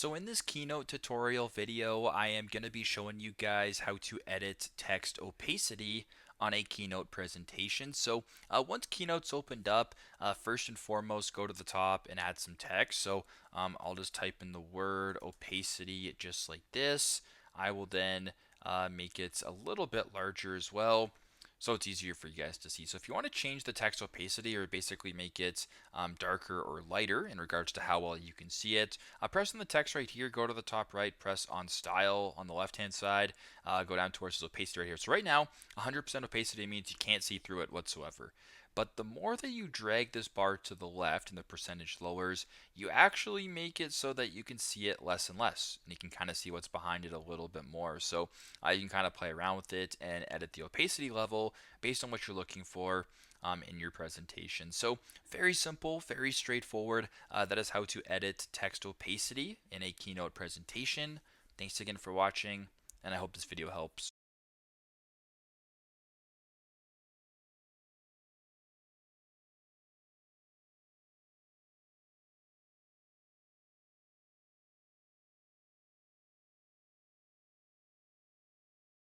So in this Keynote tutorial video, I am going to be showing you guys how to edit text opacity on a Keynote presentation. So once Keynote's opened up, first and foremost, go to the top and add some text. So I'll just type in the word opacity just like this. I will then make it a little bit larger as well, so it's easier for you guys to see. So if you want to change the text opacity or basically make it darker or lighter in regards to how well you can see it, press on the text right here, go to the top right, press on style on the left hand side, go down towards this opacity right here. So right now 100% opacity means you can't see through it whatsoever. But the more that you drag this bar to the left and the percentage lowers, you actually make it so that you can see it less and less. And you can kind of see what's behind it a little bit more. So you can kind of play around with it and edit the opacity level based on what you're looking for in your presentation. So very simple, very straightforward. That is how to edit text opacity in a Keynote presentation. Thanks again for watching, and I hope this video helps.